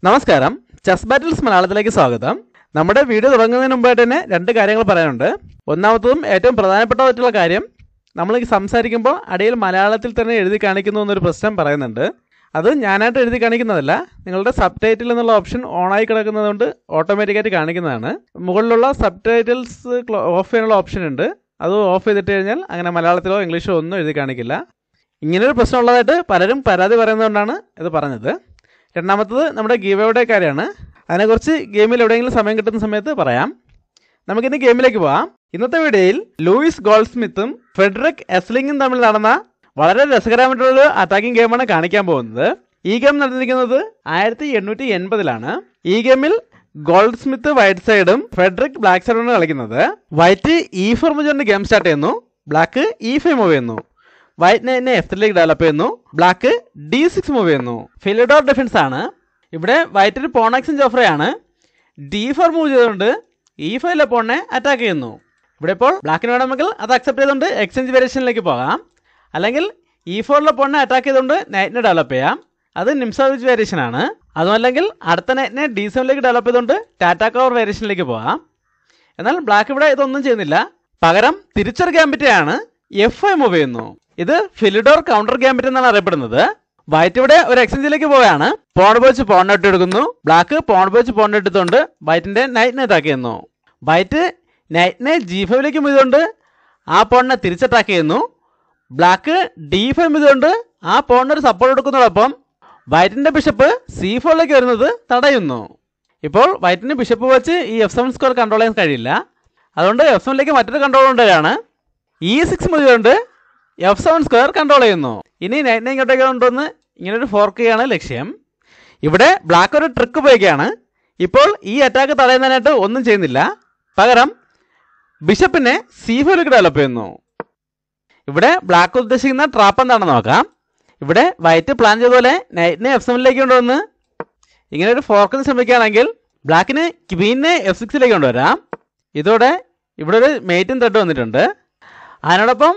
നമസ്കാരം, chess battles മലയാളത്തിലേക്ക് സ്വാഗതം. നമ്മുടെ വീഡിയോ തുടങ്ങുന്നതിന് മുമ്പായിട്ട് തന്നെ രണ്ട് കാര്യങ്ങൾ പറയാനുണ്ട്. ഒന്നാമത്തതും ഏറ്റവും പ്രധാനപ്പെട്ടതായിട്ടുള്ള കാര്യം, നമ്മൾ സംസാരിക്കുമ്പോൾ അടിയിൽ മലയാളത്തിൽ തന്നെ എഴുതി കാണിക്കുന്നു എന്നൊരു പ്രശ്നം പറയുന്നുണ്ട്. അത് ഞാനായിട്ട് എഴുതി കാണിക്കുന്നതല്ല, നിങ്ങളുടെ സബ് ടൈറ്റിൽ എന്നുള്ള ഓപ്ഷൻ ഓണായി കിടക്കുന്നതുകൊണ്ട് ഓട്ടോമാറ്റിക്കായിട്ട് കാണിക്കുന്നതാണ്. മുകളിലുള്ള സബ് ടൈറ്റിൽസ് ഓഫ് ചെയ്യാനുള്ള ഓപ്ഷൻ ഉണ്ട്, അത് ഓഫ് ചെയ്തിട്ട് കഴിഞ്ഞാൽ അങ്ങനെ മലയാളത്തിലോ ഇംഗ്ലീഷോ ഒന്നും എഴുതി കാണിക്കില്ല. ഇങ്ങനൊരു പ്രശ്നമുള്ളതായിട്ട് പലരും പരാതി പറയുന്നതുകൊണ്ടാണ് ഇത് പറഞ്ഞത്. രണ്ടാമത്തത് നമ്മുടെ ഗീവയുടെ കാര്യമാണ്. അതിനെക്കുറിച്ച് ഗെയിമിൽ എവിടെയെങ്കിലും സമയം കിട്ടുന്ന സമയത്ത് പറയാം. നമുക്കിന്ന് ഗെയിമിലേക്ക് പോകാം. ഇന്നത്തെ വീഡിയോയിൽ ലൂയിസ് ഗോൾഡ്സ്മിത്തും ഫ്രെഡറിക് എസ്ലിംഗും തമ്മിൽ നടന്ന വളരെ രസകരമായിട്ടുള്ളൊരു അറ്റാക്കിംഗ് ഗെയിമാണ് കാണിക്കാൻ പോകുന്നത്. ഈ ഗെയിം നടന്നിരിക്കുന്നത് 1880-ലാണ്. ഈ ഗെയിമിൽ ഗോൾഡ്സ്മിത്ത് വൈറ്റ് സൈഡും ഫ്രെഡറിക് ബ്ലാക്ക് സൈഡുമാണ് കളിക്കുന്നത്. വൈറ്റ് E4 മുതൽ ഗെയിം സ്റ്റാർട്ട് ചെയ്യുന്നു, ബ്ലാക്ക് E5 മൂവ് ചെയ്യുന്നു. വൈറ്റിനെ F3 ഡെവലപ്പ് ചെയ്യുന്നു, ബ്ലാക്ക് D6 മൂവ് ചെയ്യുന്നു. ഫിലിഡോർ ഡിഫൻസ് ആണ്. ഇവിടെ വൈറ്റ് ഒരു പോൺ എക്സ്ചേഞ്ച് ഓഫറാണ്. D4 മൂവ് ചെയ്തുകൊണ്ട് E5 പോണിനെ അറ്റാക്ക് ചെയ്യുന്നു. ഇവിടെ ഇപ്പോൾ ബ്ലാക്കിന് വേണമെങ്കിൽ അത് അക്സെപ്റ്റ് ചെയ്തുകൊണ്ട് എക്സ്ചേഞ്ച് വേരിയേഷനിലേക്ക് പോകാം, അല്ലെങ്കിൽ E4 പോണിനെ അറ്റാക്ക് ചെയ്തുകൊണ്ട് നൈറ്റിനെ ഡെവലപ്പ് ചെയ്യാം, അത് നിംസാവിച്ച് വേരിയേഷൻ ആണ്. അതുമല്ലെങ്കിൽ അടുത്ത നൈറ്റിനെ D7 ഡെവലപ്പ് ചെയ്തുകൊണ്ട് ടാറ്റ കവർ വേരിയേഷനിലേക്ക് പോകാം. എന്നാൽ ബ്ലാക്ക് ഇവിടെ ഇതൊന്നും ചെയ്യുന്നില്ല, പകരം തിരിച്ചൊരു ഗാംബിറ്റാണ് F5 മൂവ് ചെയ്യുന്നു. ഇത് ഫിലിഡോർ കൗണ്ടർ ഗാംബിറ്റ് എന്നാണ് അറിയപ്പെടുന്നത്. വൈറ്റ് ഇവിടെ ഒരു എക്സ്ചേഞ്ചിലേക്ക് പോവുകയാണ്. പോൺ വെച്ച് പോണിനെ എടുക്കുന്നു, ബ്ലാക്ക് പോൺ വെച്ച് പോണിനെ എടുത്തുകൊണ്ട് വൈറ്റിന്റെ നൈറ്റിനെ അറ്റാക്ക് ചെയ്യുന്നു. വൈറ്റ് നൈറ്റിനെ G5 മൂവ് ചെയ്തുകൊണ്ട് ആ പോണിനെ തിരിച്ചറ്റാക്ക് ചെയ്യുന്നു. ബ്ലാക്ക് D5 മൂവ് ചെയ്തുകൊണ്ട് ആ പോണിന് ഒരു സപ്പോർട്ട് കൊടുക്കുന്നതോടൊപ്പം വൈറ്റിന്റെ ബിഷപ്പ് C4 വരുന്നത് തടയുന്നു. ഇപ്പോൾ വൈറ്റിന് ബിഷപ്പ് വെച്ച് ഈ F7 സ്ക്വയർ കൺട്രോൾ ചെയ്യാൻ കഴിയില്ല, അതുകൊണ്ട് F7 മറ്റൊരു കൺട്രോൾ കൊണ്ടുവരികയാണ്. E6 മൂവ് ചെയ്തുകൊണ്ട് F7 സ്ക്വയർ കൺട്രോൾ ചെയ്യുന്നു. ഇനി നൈറ്റിനെ ഇങ്ങോട്ടേക്ക് കൊണ്ടുവന്ന് ഇങ്ങനൊരു ഫോർക്ക് ചെയ്യാണ് ലക്ഷ്യം. ഇവിടെ ബ്ലാക്ക് ഒരു ട്രിക്ക് ഉപയോഗിക്കുകയാണ്. ഇപ്പോൾ ഈ അറ്റാക്ക് തടയുന്നതിനായിട്ട് ഒന്നും ചെയ്യുന്നില്ല, പകരം ബിഷപ്പിനെ C5 ഡെവലപ്പ് ചെയ്യുന്നു. ഇവിടെ ബ്ലാക്ക് ഉദ്ദേശിക്കുന്ന ട്രാപ്പ് എന്താണെന്ന് നോക്കാം. ഇവിടെ വൈറ്റ് പ്ലാൻ ചെയ്ത പോലെ നൈറ്റിനെ F7 കൊണ്ടുവന്ന് ഇങ്ങനെ ഒരു ഫോർക്കിന് ശ്രമിക്കുകയാണെങ്കിൽ ബ്ലാക്കിന് ക്വീനിനെ F6 കൊണ്ടുവരാം. ഇതോടെ ഇവിടെ ഒരു മേറ്റും ത്രെഡ് വന്നിട്ടുണ്ട്. അതിനോടൊപ്പം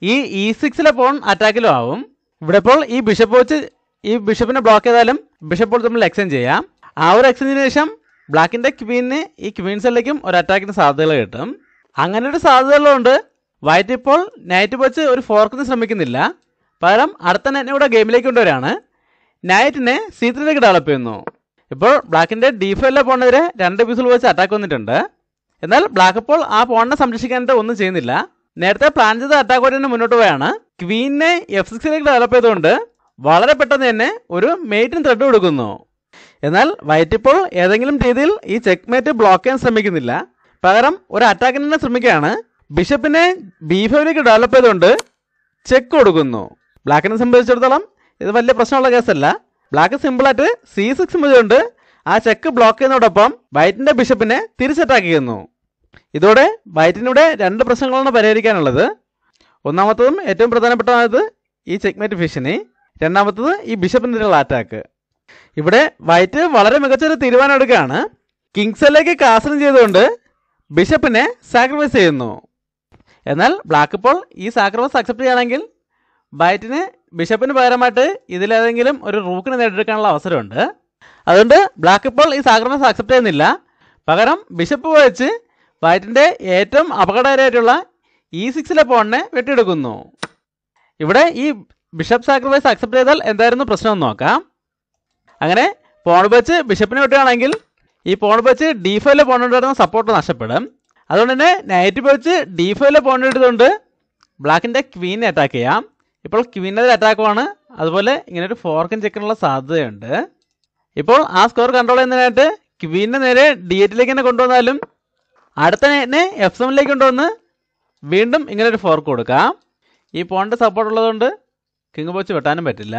ഈ E6 പോൺ അറ്റാക്കിലും ആവും. ഇവിടെ ഇപ്പോൾ ഈ ബിഷപ്പ് വെച്ച് ഈ ബിഷപ്പിനെ ബ്ലോക്ക് ചെയ്താലും ബിഷപ്പ് തമ്മിൽ എക്സ്ചേഞ്ച് ചെയ്യാം. ആ ഒരു എക്സ്ചേഞ്ചിന് ശേഷം ബ്ലാക്കിൻ്റെ ക്വീനിന് ഈ ക്വീൻ സൈഡിലേക്കും ഒരു അറ്റാക്കിന് സാധ്യതകൾ കിട്ടും. അങ്ങനെ ഒരു സാധ്യതകളുണ്ട്. വൈറ്റ് ഇപ്പോൾ നൈറ്റ് വെച്ച് ഒരു ഫോർക്കിന് ശ്രമിക്കുന്നില്ല, പകരം അടുത്ത നൈറ്റിനെ കൂടെ ഗെയിമിലേക്ക് കൊണ്ടുവരാണ്. നൈറ്റിനെ C3 ഡെവലപ്പ് ചെയ്യുന്നു. ഇപ്പോൾ ബ്ലാക്കിൻ്റെ D5 പോണിനെതിരെ 2 പീസിൽ വെച്ച് അറ്റാക്ക് വന്നിട്ടുണ്ട്. എന്നാൽ ബ്ലാക്ക് ഇപ്പോൾ ആ പോണിനെ സംരക്ഷിക്കാനായിട്ട് ഒന്നും ചെയ്യുന്നില്ല, നേരത്തെ പ്ലാൻ ചെയ്ത അറ്റാക്ക് തന്നെ മുന്നോട്ട് പോയാണ്. ക്വീനിനെ F6 ഡെവലപ്പ് ചെയ്തുകൊണ്ട് വളരെ പെട്ടെന്ന് തന്നെ ഒരു മേറ്റിന് ത്രെഡ് കൊടുക്കുന്നു. എന്നാൽ വൈറ്റ് ഇപ്പോൾ ഏതെങ്കിലും രീതിയിൽ ഈ ചെക്ക് മേറ്റ് ബ്ലോക്ക് ചെയ്യാൻ ശ്രമിക്കുന്നില്ല, പകരം ഒരു അറ്റാക്കിന് തന്നെ ശ്രമിക്കുകയാണ്. ബിഷപ്പിനെ B5 ഡെവലപ്പ് ചെയ്തുകൊണ്ട് ചെക്ക് കൊടുക്കുന്നു. ബ്ലാക്കിനെ സംബന്ധിച്ചിടത്തോളം ഇത് വലിയ പ്രശ്നമുള്ള കേസല്ല. ബ്ലാക്ക് സിമ്പിളായിട്ട് C6 മുതലുകൊണ്ട് ആ ചെക്ക് ബ്ലോക്ക് ചെയ്യുന്നതോടൊപ്പം വൈറ്റിന്റെ ബിഷപ്പിനെ തിരിച്ചറ്റാക്ക് ചെയ്യുന്നു. ഇതോടെ വൈറ്റിനിവിടെ 2 പ്രശ്നങ്ങളാണ് പരിഹരിക്കാനുള്ളത്. ഒന്നാമത്തതും ഏറ്റവും പ്രധാനപ്പെട്ടത് ഈ ചെക്ക്മേറ്റ് ഭീഷണി, രണ്ടാമത്തത് ഈ ബിഷപ്പിനെതിരെയുള്ള അറ്റാക്ക്. ഇവിടെ വൈറ്റ് വളരെ മികച്ചൊരു തീരുമാനം എടുക്കുകയാണ്. കിങ്സിലേക്ക് കാസലിംഗ് ചെയ്തുകൊണ്ട് ബിഷപ്പിനെ സാക്രിഫൈസ് ചെയ്യുന്നു. എന്നാൽ ബ്ലാക്ക് ഇപ്പോൾ ഈ സാക്രിഫൈസ് അക്സെപ്റ്റ് ചെയ്യുകയാണെങ്കിൽ വൈറ്റിന് ബിഷപ്പിന് പകരമായിട്ട് ഇതിലേതെങ്കിലും ഒരു റൂക്കിനെ നേടിയെടുക്കാനുള്ള അവസരമുണ്ട്. അതുകൊണ്ട് ബ്ലാക്ക് ഇപ്പോൾ ഈ സാക്രിഫൈസ് അക്സെപ്റ്റ് ചെയ്യുന്നില്ല, പകരം ബിഷപ്പ് വെച്ച് വൈറ്റിൻ്റെ ഏറ്റവും അപകടകരമായിട്ടുള്ള E6 പോണിനെ വെട്ടിയെടുക്കുന്നു. ഇവിടെ ഈ ബിഷപ്പ് സാക്രിഫൈസ് അക്സെപ്റ്റ് ചെയ്താൽ എന്തായിരുന്നു പ്രശ്നമെന്ന് നോക്കാം. അങ്ങനെ പോൺ വെച്ച് ബിഷപ്പിനെ വെട്ടുകയാണെങ്കിൽ ഈ പോൺ വെച്ച് D5 പോണിനുണ്ടായിരുന്ന സപ്പോർട്ട് നഷ്ടപ്പെടും. അതുകൊണ്ട് തന്നെ നൈറ്റ് വെച്ച് D5 പോണിനെടുത്തുകൊണ്ട് ബ്ലാക്കിൻ്റെ ക്വീനെ അറ്റാക്ക് ചെയ്യാം. ഇപ്പോൾ ക്വീനെതിരെ അറ്റാക്കുമാണ്, അതുപോലെ ഇങ്ങനെ ഒരു ഫോർക്കിൻ ചെക്കിനുള്ള സാധ്യതയുണ്ട്. ഇപ്പോൾ ആ സ്കോർ കൺട്രോൾ ചെയ്യുന്നതിനായിട്ട് ക്വീനിനെ നേരെ D8 തന്നെ കൊണ്ടുവന്നാലും അടുത്ത നൈറ്റിനെ F7 കൊണ്ടുവന്ന് വീണ്ടും ഇങ്ങനെ ഒരു ഫോർക്ക് കൊടുക്കാം. ഈ പോണിൻ്റെ സപ്പോർട്ട് ഉള്ളതുകൊണ്ട് കിങ് വെച്ച് വെട്ടാനും പറ്റില്ല.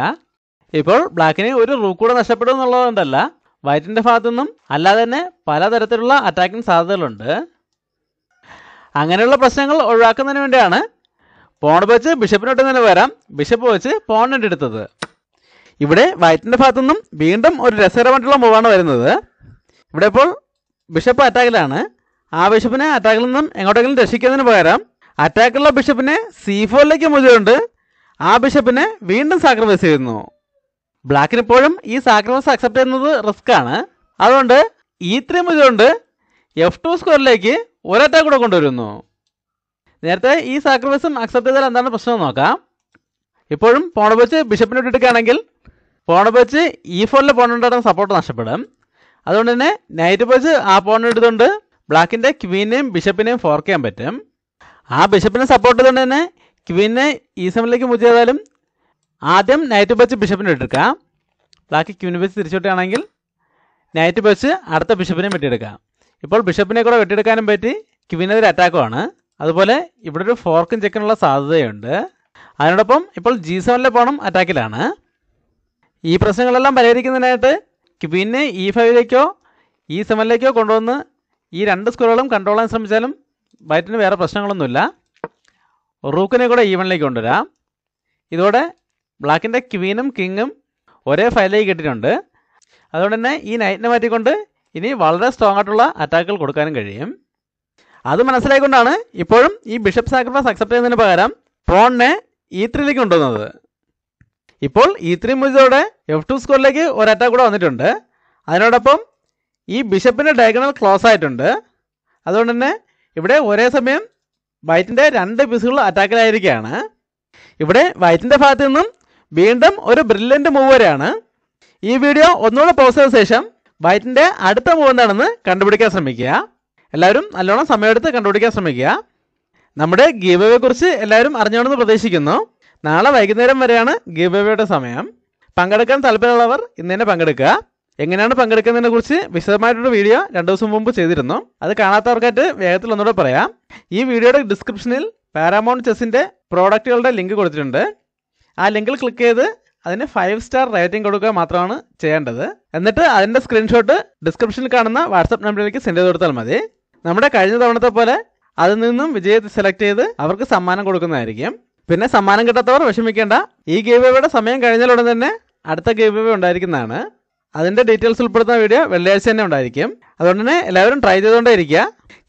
ഇപ്പോൾ ബ്ലാക്കിന് ഒരു റൂക്ക് കൂടെ നഷ്ടപ്പെടും എന്നുള്ളതുകൊണ്ടല്ല, വൈറ്റിൻ്റെ ഭാഗത്തു നിന്നും അല്ലാതെ തന്നെ പലതരത്തിലുള്ള അറ്റാക്കിംഗ് സാധ്യതകളുണ്ട്. അങ്ങനെയുള്ള പ്രശ്നങ്ങൾ ഒഴിവാക്കുന്നതിന് വേണ്ടിയാണ് പോൺ വെച്ച് ബിഷപ്പിനോട്ട് തന്നെ വരാം ബിഷപ്പ് വെച്ച് പോണിൻ്റെ എടുത്തത്. ഇവിടെ വൈറ്റിൻ്റെ ഭാഗത്തു നിന്നും വീണ്ടും ഒരു രസകരമായിട്ടുള്ള മൂവാണ് വരുന്നത്. ഇവിടെ ഇപ്പോൾ ബിഷപ്പ് അറ്റാക്കിലാണ്. ആ ബിഷപ്പിനെ അറ്റാക്കിൽ നിന്നും എങ്ങോട്ടെങ്കിലും രക്ഷിക്കുന്നതിന് പകരം അറ്റാക്കുള്ള ബിഷപ്പിനെ C4 മൂവ് ചെയ്തുകൊണ്ട് ആ ബിഷപ്പിനെ വീണ്ടും സാക്രിഫൈസ് ചെയ്യുന്നു. ബ്ലാക്കിന് ഇപ്പോഴും ഈ സാക്രിഫൈസ് അക്സെപ്റ്റ് ചെയ്യുന്നത് റിസ്ക് ആണ്. അതുകൊണ്ട് E3 മുതലുകൊണ്ട് F2 സ്ക്വയറിലേക്ക് ഒരു അറ്റാക്ക് കൂടെ കൊണ്ടുവരുന്നു. നേരത്തെ ഈ സാക്രിഫൈസും അക്സെപ്റ്റ് ചെയ്താൽ എന്താണ് പ്രശ്നം നോക്കാം. ഇപ്പോഴും പോൺ വെച്ച് ബിഷപ്പിനെ ഇട്ടെടുക്കുകയാണെങ്കിൽ പോൺ വെച്ച് E4 പോണുണ്ടായിരുന്ന സപ്പോർട്ട് നഷ്ടപ്പെടും. അതുകൊണ്ട് തന്നെ നൈറ്റ് വെച്ച് ആ പോൺ എടുത്തുകൊണ്ട് ബ്ലാക്കിൻ്റെ ക്വീനെയും ബിഷപ്പിനെയും ഫോർക്ക് ചെയ്യാൻ പറ്റും. ആ ബിഷപ്പിനെ സപ്പോർട്ട് ചെയ്തുകൊണ്ട് തന്നെ ക്വീനെ E7 മൂവ് ചെയ്താലും ആദ്യം നൈറ്റ് വെച്ച് ബിഷപ്പിനെ ഇട്ടെടുക്കാം. ബ്ലാക്ക് ക്വീൻ വെച്ച് തിരിച്ചുവിട്ടുകയാണെങ്കിൽ നൈറ്റ് വെച്ച് അടുത്ത ബിഷപ്പിനെ വെട്ടിയെടുക്കാം. ഇപ്പോൾ ബിഷപ്പിനെ കൂടെ വെട്ടിയെടുക്കാനും പറ്റി ക്വീനെതിരെ അറ്റാക്കുമാണ്. അതുപോലെ ഇവിടെ ഒരു ഫോർക്കും ചെക്കിനുള്ള സാധ്യതയുണ്ട്. അതിനോടൊപ്പം ഇപ്പോൾ G7 പോണം അറ്റാക്കിലാണ്. ഈ പ്രശ്നങ്ങളെല്ലാം പരിഹരിക്കുന്നതിനായിട്ട് ക്വീനെ E5 E7 കൊണ്ടുവന്ന് ഈ രണ്ട് സ്ക്വയറുകളും കൺട്രോൾ ചെയ്യാൻ ശ്രമിച്ചാലും വൈറ്റിന് വേറെ പ്രശ്നങ്ങളൊന്നുമില്ല. റൂക്കിനെ കൂടെ E1 കൊണ്ടുവരാം. ഇതോടെ ബ്ലാക്കിൻ്റെ ക്വീനും കിങ്ങും ഒരേ ഫയലിലേക്ക് കിട്ടിയിട്ടുണ്ട്. അതുകൊണ്ട് തന്നെ ഈ നൈറ്റിനെ മാറ്റിക്കൊണ്ട് ഇനി വളരെ സ്ട്രോങ് ആയിട്ടുള്ള അറ്റാക്കുകൾ കൊടുക്കാനും കഴിയും. അത് മനസ്സിലായിക്കൊണ്ടാണ് ഇപ്പോഴും ഈ ബിഷപ്പ് സാക്രിഫൈസ് അക്സെപ്റ്റ് ചെയ്യുന്നതിന് പകരം പോണിനെ E3 കൊണ്ടുവന്നത്. ഇപ്പോൾ E3 മുതലോടെ F2 സ്ക്വയറിലേക്ക് ഒരു അറ്റാക്ക് കൂടെ വന്നിട്ടുണ്ട്. അതിനോടൊപ്പം ഈ ബിഷപ്പിൻ്റെ ഡയഗണൽ ക്ലോസ് ആയിട്ടുണ്ട്. അതുകൊണ്ട് തന്നെ ഇവിടെ ഒരേ സമയം വൈറ്റിൻ്റെ രണ്ട് പീസുകൾ അറ്റാക്കിലായിരിക്കുകയാണ്. ഇവിടെ വൈറ്റിൻ്റെ ഭാഗത്തു നിന്നും വീണ്ടും ഒരു ബ്രില്യൻ്റ് മൂവ് വരെയാണ്. ഈ വീഡിയോ ഒന്നുകൂടെ പോസ്റ്റ് ചെയ്ത ശേഷം വൈറ്റിൻ്റെ അടുത്ത മൂവ് എന്താണെന്ന് കണ്ടുപിടിക്കാൻ ശ്രമിക്കുക. എല്ലാവരും നല്ലോണം സമയമെടുത്ത് കണ്ടുപിടിക്കാൻ ശ്രമിക്കുക. നമ്മുടെ ഗീവ് അവേ കുറിച്ച് എല്ലാവരും അറിഞ്ഞോണെന്ന് പ്രതീക്ഷിക്കുന്നു. നാളെ വൈകുന്നേരം വരെയാണ് ഗീവ് അവേയുടെ സമയം. പങ്കെടുക്കാൻ താല്പര്യമുള്ളവർ ഇന്ന് തന്നെ പങ്കെടുക്കുക. എങ്ങനെയാണ് പങ്കെടുക്കുന്നതിനെ കുറിച്ച് വിശദമായിട്ടൊരു വീഡിയോ 2 ദിവസം മുമ്പ് ചെയ്തിരുന്നു. അത് കാണാത്തവർക്കായിട്ട് വേഗത്തിൽ ഒന്നുകൂടെ പറയാം. ഈ വീഡിയോയുടെ ഡിസ്ക്രിപ്ഷനിൽ പാരാമൗണ്ട് ചെസ്സിൻ്റെ പ്രോഡക്റ്റുകളുടെ ലിങ്ക് കൊടുത്തിട്ടുണ്ട്. ആ ലിങ്കിൽ ക്ലിക്ക് ചെയ്ത് അതിന് 5 സ്റ്റാർ റേറ്റിംഗ് കൊടുക്കുക മാത്രമാണ് ചെയ്യേണ്ടത്. എന്നിട്ട് അതിൻ്റെ സ്ക്രീൻഷോട്ട് ഡിസ്ക്രിപ്ഷനിൽ കാണുന്ന വാട്സപ്പ് നമ്പറിലേക്ക് സെൻഡ് ചെയ്ത് കൊടുത്താൽ മതി. നമ്മുടെ കഴിഞ്ഞ തവണത്തെ പോലെ അതിൽ നിന്നും വിജയത്തെ സെലക്ട് ചെയ്ത് അവർക്ക് സമ്മാനം കൊടുക്കുന്നതായിരിക്കും. പിന്നെ സമ്മാനം കിട്ടാത്തവർ വിഷമിക്കേണ്ട. ഈ ഗീവ് അവേയുടെ സമയം കഴിഞ്ഞാലുടൻ തന്നെ അടുത്ത ഗീവ് അവേ ഉണ്ടായിരിക്കുന്നതാണ്. അതിൻ്റെ ഡീറ്റെയിൽസ് ഉൾപ്പെടുത്തുന്ന വീഡിയോ വെള്ളിയാഴ്ച തന്നെ ഉണ്ടായിരിക്കും. അതുകൊണ്ട് തന്നെ എല്ലാവരും ട്രൈ ചെയ്തുകൊണ്ടേ ഇരിക്കുക.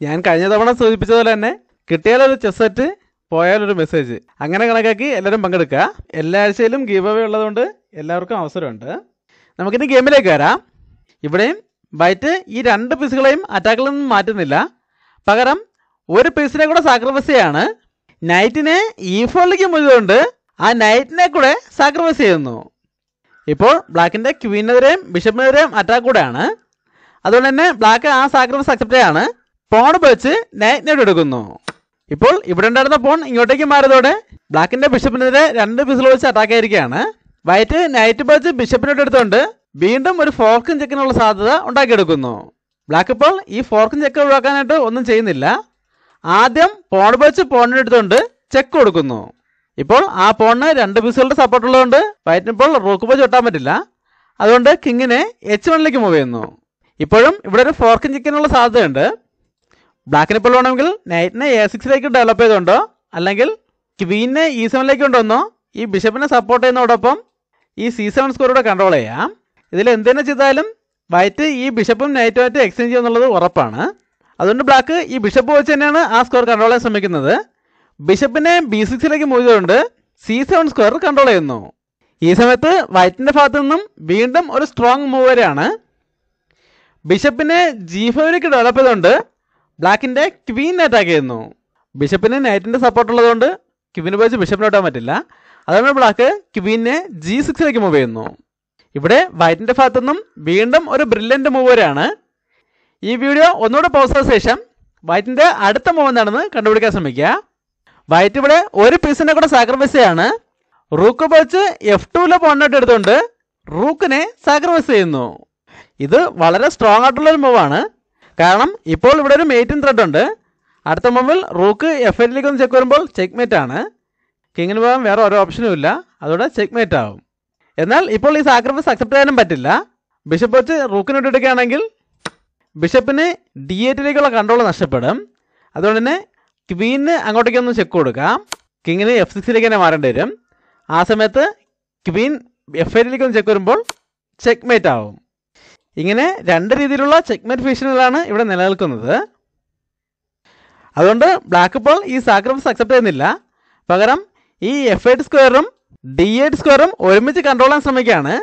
ഞാൻ കഴിഞ്ഞ തവണ സൂചിപ്പിച്ചതുപോലെ തന്നെ കിട്ടിയാലൊരു ചെസ് സെറ്റ് പോയാലൊരു മെസ്സേജ്, അങ്ങനെ കണക്കാക്കി എല്ലാവരും പങ്കെടുക്കുക. എല്ലാ ആഴ്ചയിലും ഗീവ് അവേ ഉള്ളതുകൊണ്ട് എല്ലാവർക്കും അവസരമുണ്ട്. നമുക്കിനി ഗെയിമിലേക്ക് വരാം. ഇവിടെയും വൈറ്റ് ഈ രണ്ട് പീസുകളെയും അറ്റാക്കിൽ നിന്നും മാറ്റുന്നില്ല. പകരം ഒരു പീസിനെ കൂടെ സാക്രിഫൈസ് ചെയ്യാണ്. നൈറ്റിനെ E4 മുഴുവതുകൊണ്ട് ആ നൈറ്റിനെ കൂടെ സാക്രിഫൈസ് ചെയ്യുന്നു. ഇപ്പോൾ ബ്ലാക്കിൻ്റെ ക്വീനെതിരെയും ബിഷപ്പിനെതിരെയും അറ്റാക്ക് കൂടെയാണ്. അതുകൊണ്ട് തന്നെ ബ്ലാക്ക് ആ സാക്രിഫൈസ് അക്സെപ്റ്റ് ചെയ്യാണ്. പോൺ വെച്ച് നൈറ്റിനെ എടുക്കുന്നു. ഇപ്പോൾ ഇവിടെ ഉണ്ടായിരുന്ന പോൺ ഇങ്ങോട്ടേക്ക് മാറിയതോടെ ബ്ലാക്കിൻ്റെ ബിഷപ്പിനെതിരെ രണ്ട് പീസുകൾ വെച്ച് അറ്റാക്ക് ആയിരിക്കുകയാണ്. വൈറ്റ് നൈറ്റ് വെച്ച് ബിഷപ്പിനോട് എടുത്തുകൊണ്ട് വീണ്ടും ഒരു ഫോർക്കും ചെക്കിനുള്ള സാധ്യത ഉണ്ടാക്കിയെടുക്കുന്നു. ബ്ലാക്ക് ഇപ്പോൾ ഈ ഫോർക്കും ചെക്ക് ഒഴിവാക്കാനായിട്ട് ഒന്നും ചെയ്യുന്നില്ല. ആദ്യം പോൺ വെച്ച് പോണിനെ എടുത്തുകൊണ്ട് ചെക്ക് കൊടുക്കുന്നു. ഇപ്പോൾ ആ പോണിന് രണ്ട് പീസുകളുടെ സപ്പോർട്ട് ഉള്ളതുകൊണ്ട് വൈറ്റിനിപ്പോൾ റൂക്ക് വെച്ച് ഒട്ടാൻ പറ്റില്ല. അതുകൊണ്ട് കിങ്ങിനെ H1 മൂവ് ചെയ്യുന്നു. ഇപ്പോഴും ഇവിടെ ഒരു ഫോർക്കും ചെക്കിനുള്ള സാധ്യതയുണ്ട്. ബ്ലാക്കിന് ഇപ്പോൾ വേണമെങ്കിൽ നൈറ്റിനെ A6 ഡെവലപ്പ് ചെയ്തുകൊണ്ടോ അല്ലെങ്കിൽ ക്വീനെ E7 കൊണ്ടുവന്നോ ഈ ബിഷപ്പിനെ സപ്പോർട്ട് ചെയ്യുന്നതോടൊപ്പം ഈ C7 സ്കോറൂടെ കൺട്രോൾ ചെയ്യാം. ഇതിൽ എന്തിനെ ചെയ്താലും വൈറ്റ് ഈ ബിഷപ്പും നൈറ്റുമായിട്ട് എക്സ്ചേഞ്ച് ചെയ്യുന്നുള്ളത് ഉറപ്പാണ്. അതുകൊണ്ട് ബ്ലാക്ക് ഈ ബിഷപ്പ് വെച്ച് തന്നെയാണ് ആ സ്കോർ കൺട്രോൾ ചെയ്യാൻ ശ്രമിക്കുന്നത്. ബിഷപ്പിനെ B6 മൂവ് ചെയ്തുകൊണ്ട് C7 സ്ക്വയർ കൺട്രോൾ ചെയ്യുന്നു. ഈ സമയത്ത് വൈറ്റിൻ്റെ ഭാഗത്തു നിന്നും വീണ്ടും ഒരു സ്ട്രോങ് മൂവ് വരെയാണ്. ബിഷപ്പിനെ G5 ഡെവലപ്പ് ചെയ്തുകൊണ്ട് ബ്ലാക്കിൻ്റെ ക്വീനെ അറ്റാക്ക് ചെയ്യുന്നു. ബിഷപ്പിന് നൈറ്റിൻ്റെ സപ്പോർട്ട് ഉള്ളതുകൊണ്ട് ക്വീന് വെച്ച് ബിഷപ്പിനെ ഇടാൻ പറ്റില്ല. അതുകൊണ്ട് ബ്ലാക്ക് ക്വീനെ G6 മൂവ് ചെയ്യുന്നു. ഇവിടെ വൈറ്റിൻ്റെ ഭാഗത്തു നിന്നും വീണ്ടും ഒരു ബ്രില്യൻ്റ് മൂവ് വരെയാണ്. ഈ വീഡിയോ ഒന്നുകൂടെ പോസ്റ്റ് ചെയ്ത ശേഷം വൈറ്റിൻ്റെ അടുത്ത മൂവ് എന്താണെന്ന് കണ്ടുപിടിക്കാൻ ശ്രമിക്കുക. വൈറ്റ് ഇവിടെ ഒരു പീസിനെ കൂടെ സാക്രിഫൈസ് ചെയ്യാണ്. റൂക്ക് വെച്ച് F2 പോണിനായിട്ട് എടുത്തുകൊണ്ട് റൂക്കിനെ സാക്രിഫൈസ് ചെയ്യുന്നു. ഇത് വളരെ സ്ട്രോങ് ആയിട്ടുള്ളൊരു മൂവാണ്. കാരണം ഇപ്പോൾ ഇവിടെ ഒരു മേറ്റിംഗ് ത്രെഡ് ഉണ്ട്. അടുത്ത മൂവിൽ റൂക്ക് F8 ഒന്ന് ചെക്ക് വരുമ്പോൾ ചെക്ക് മേറ്റ് ആണ്. കിങ്ങിന് പോകാൻ വേറെ ഓരോ ഓപ്ഷനും ഇല്ല. അതോടെ ചെക്ക് മേറ്റ് ആവും. എന്നാൽ ഇപ്പോൾ ഈ സാക്രിഫൈസ് അക്സെപ്റ്റ് ചെയ്യാനും പറ്റില്ല. ബിഷപ്പ് വെച്ച് റൂക്കിനെ ഇട്ടെടുക്കുകയാണെങ്കിൽ ബിഷപ്പിന് D8 കൺട്രോൾ നഷ്ടപ്പെടും. അതുകൊണ്ട് തന്നെ ക്വീനിന് അങ്ങോട്ടേക്കൊന്ന് ചെക്ക് കൊടുക്കാം. കിങ്ങിന് F6 തന്നെ മാറേണ്ടി വരും. ആ സമയത്ത് ക്വീൻ F8 ഒന്ന് ചെക്ക് വരുമ്പോൾ ചെക്ക് മേറ്റ് ആവും. ഇങ്ങനെ രണ്ട് രീതിയിലുള്ള ചെക്ക്മേറ്റ് ഫിഷനുകളാണ് ഇവിടെ നിലനിൽക്കുന്നത്. അതുകൊണ്ട് ബ്ലാക്ക് ഇപ്പോൾ ഈ സാക്രിഫൈസ് അക്സെപ്റ്റ് ചെയ്യുന്നില്ല. പകരം ഈ F8 സ്ക്വയറും D8 സ്ക്വയറും ഒരുമിച്ച് കൺട്രോൾ ചെയ്യാൻ ശ്രമിക്കുകയാണ്.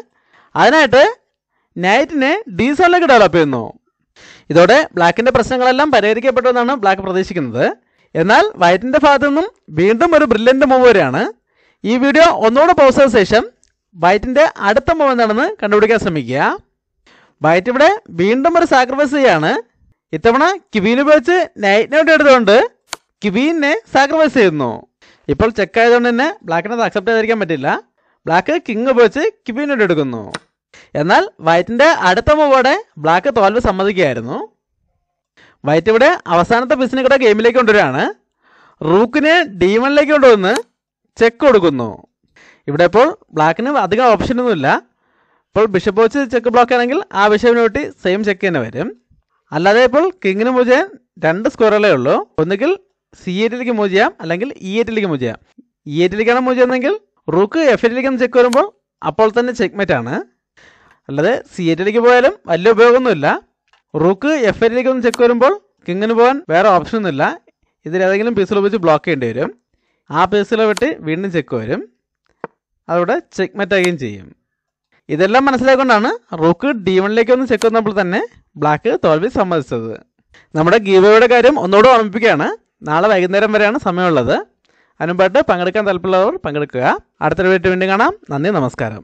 അതിനായിട്ട് നൈറ്റിനെ ഡി സോണിലേക്ക് ഡെവലപ്പ് ചെയ്യുന്നു. ഇതോടെ ബ്ലാക്കിൻ്റെ പ്രശ്നങ്ങളെല്ലാം പരിഹരിക്കപ്പെട്ടു ബ്ലാക്ക് പ്രതീക്ഷിക്കുന്നത്. എന്നാൽ വൈറ്റിൻ്റെ ഭാഗത്തു നിന്നും വീണ്ടും ഒരു ബ്രില്യൻ്റ് മൂവ് വരെയാണ്. ഈ വീഡിയോ ഒന്നുകൂടെ പൗസ് ചെയ്ത ശേഷം വൈറ്റിൻ്റെ അടുത്ത മൂവ് എന്താണെന്ന് കണ്ടുപിടിക്കാൻ ശ്രമിക്കുക. വൈറ്റ് ഇവിടെ വീണ്ടും ഒരു സാക്രിഫൈസ് ചെയ്യാണ്. ഇത്തവണ ക്വീൻ ഉപയോഗിച്ച് നൈറ്റിനോട്ട് എടുത്തുകൊണ്ട് ക്വീനിനെ സാക്രിഫൈസ് ചെയ്യുന്നു. ഇപ്പോൾ ചെക്ക് ആയതുകൊണ്ട് തന്നെ ബ്ലാക്കിനെ അത് അക്സെപ്റ്റ് ചെയ്തിരിക്കാൻ പറ്റില്ല. ബ്ലാക്ക് കിങ് ഉപയോഗിച്ച് ക്വീനോട്ട് എടുക്കുന്നു. എന്നാൽ വൈറ്റിൻ്റെ അടുത്ത മൂവോടെ ബ്ലാക്ക് തോൽവി സമ്മതിക്കുകയായിരുന്നു. വൈറ്റ് ഇവിടെ അവസാനത്തെ പീസിനെ കൂടെ ഗെയിമിലേക്ക് കൊണ്ടുവരികയാണ്. റൂക്കിനെ D1ലേക്ക് കൊണ്ടുവന്ന് ചെക്ക് കൊടുക്കുന്നു. ഇവിടെ ഇപ്പോൾ ബ്ലാക്കിന് അധികം ഓപ്ഷനൊന്നുമില്ല. ഇപ്പോൾ ബിഷപ്പ് വെച്ച് ചെക്ക് ബ്ലോക്ക് ആണെങ്കിൽ ആ ബിഷപ്പിനെ കൂട്ടി സെയിം ചെക്ക് തന്നെ വരും. അല്ലാതെ ഇപ്പോൾ കിങ്ങിന് മൂവ് ചെയ്യാൻ 2 സ്ക്വയറുകളേ ഉള്ളൂ. ഒന്നുകിൽ C8ലേക്ക് മൂവ് ചെയ്യാം, അല്ലെങ്കിൽ E8ലേക്ക് മൂവ് ചെയ്യാം. E8ലേക്കാണ് മൂവ് ചെയ്യുന്നതെങ്കിൽ റൂക്ക് F8ലേക്ക് ചെക്ക് വരുമ്പോൾ അപ്പോൾ തന്നെ ചെക്ക്മേറ്റ് ആണ്. അല്ലാതെ C8ലേക്ക് പോയാലും വലിയ ഉപയോഗമൊന്നുമില്ല. റൂക്ക് F8ലേക്ക് ഒന്ന് ചെക്ക് വരുമ്പോൾ കിങ്ങിന് പോകാൻ വേറെ ഓപ്ഷനൊന്നുമില്ല. ഇതിലേതെങ്കിലും പീസിൽ ഉപയോഗിച്ച് ബ്ലോക്ക് ചെയ്യേണ്ടി വരും. ആ പീസിലെ വിട്ട് വീണ്ടും ചെക്ക് വരും. അതോടെ ചെക്ക്മേറ്റ് ആകുകയും ചെയ്യും. ഇതെല്ലാം മനസ്സിലാക്കൊണ്ടാണ് റൂക്ക് D1ലേക്ക് ഒന്ന് ചെക്ക് വന്നപ്പോൾ തന്നെ ബ്ലാക്ക് തോൽവി സമ്മതിച്ചത്. നമ്മുടെ ഗീവയുടെ കാര്യം ഒന്നുകൂടെ ഓർമ്മിപ്പിക്കുകയാണ്. നാളെ വൈകുന്നേരം വരെയാണ് സമയമുള്ളത്. അതിനുമ്പായിട്ട് പങ്കെടുക്കാൻ താല്പര്യമുള്ളവർ പങ്കെടുക്കുക. അടുത്തൊരു വീഡിയോ വീണ്ടും കാണാം. നന്ദി, നമസ്കാരം.